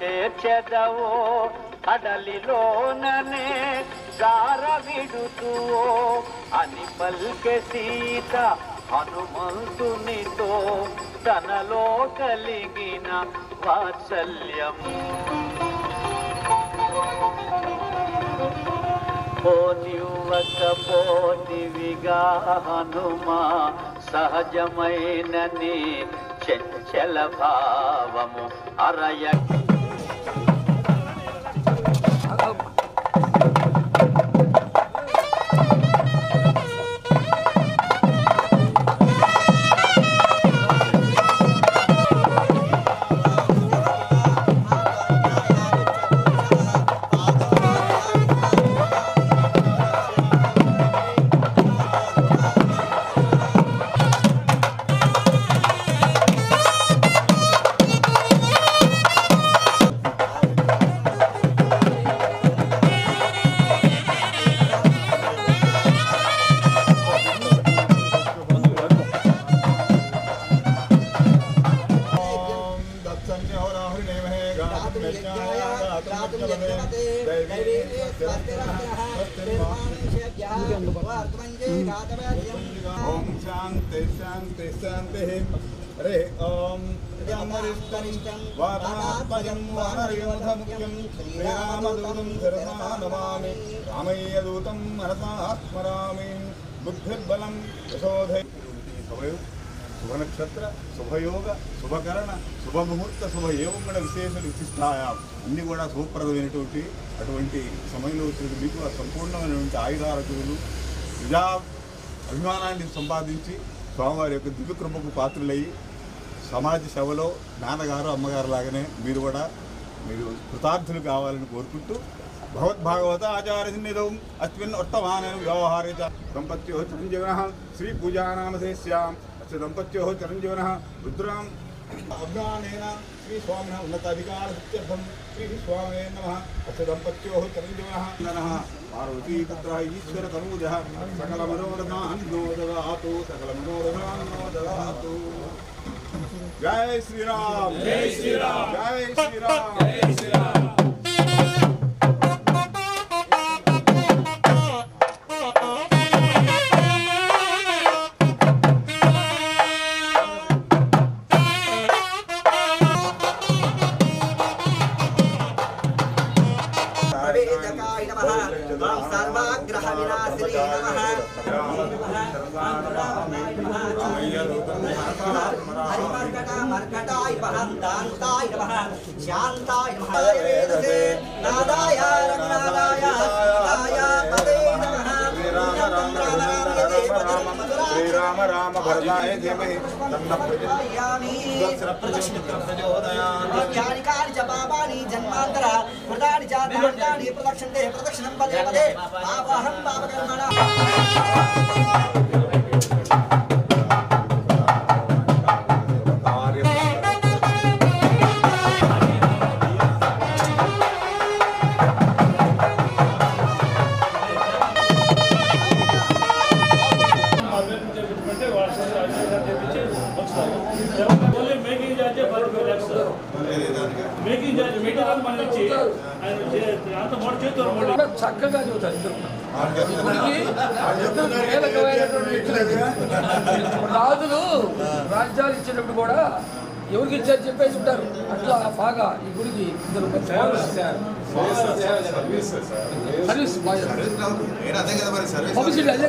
చేర్చెదవో కడలిలోననే గారవిడుతువో అని పల్కె సీత హనుమంతునితో తనలో కలిగిన వాత్సల్యం. పోనివ్వకపోతివిగా హనుమా సహజమైనని చంచల భావము అరయ ओम शांति शांति शांति हरे ओम यमरिष्टं वातात्मजं वानरयोधमुख्यं श्रीरामदूतं शिरसा नमामि रामय्यदूतं मनसा स्मरामि बुद्धिर्बलं यशोधै శుభనక్షత్ర శుభయోగ శుభకరణ శుభముహూర్త శుభ ఏవంగడ విశేష విశిష్టాయా అన్నీ కూడా శుభప్రదమైనటువంటి అటువంటి సమయంలో వచ్చినటువంటి మీకు సంపూర్ణమైనటువంటి ఆయుధారకులు ప్రజా అభిమానాన్ని సంపాదించి స్వామివారి యొక్క దివ్యకృపకు పాత్రులయ్యి సమాజ సేవలో నాన్నగారు అమ్మగారు లాగానే మీరు కూడా కృతార్థులు కావాలని కోరుకుంటూ భగవద్భాగవత ఆచార్యనిధం అస్మిన్ వర్తమాన వ్యవహారే దంపత్యో చిరంజీవనః శ్రీ పూజానామధేస్యాం అస్య దంపత్యో చిరంజీవనః రుద్రాం అజ్ఞానేన శ్రీ స్వామినః ఉన్నతాధికారసిద్ధ్యర్థం శ్రీ స్వామే నమః అస్య దంపత్యో చిరంజీవనః నమః పార్వతీపుత్ర ఈశ్వర తనూజః సకల మనోరథాన్నో దదాతు సకల మనోరథాన్నో దదాతు. జై శ్రీరామ్ జై శ్రీరామ్ జై శ్రీరామ్ జై శ్రీరామ్. सर्वाग्रह विनाशिने नमः हरिमर्कटाय दान्ताय नमः शान्ताय नमः वेदसे नादाय रघुनाथाय हस्ताय तवे नमः श्री राम राम भरताय धीमहि तन्नः प्रचोदयात् जपापानि जन्मान्तरा कृतानि च दान्तानि प्रदक्षिणते प्रदक्षिणं पदे पदे पापहं पापकर्मणा చక్కగా చూస్తారు రాజులు రాజ్యాలు ఇచ్చినప్పుడు కూడా ఎవరికి ఇచ్చారు చెప్పేసి ఉంటారు. అట్లా బాగా ఈ గుడికి ఇద్దరు సర్వీస్ పబ్లిసిటీ అదే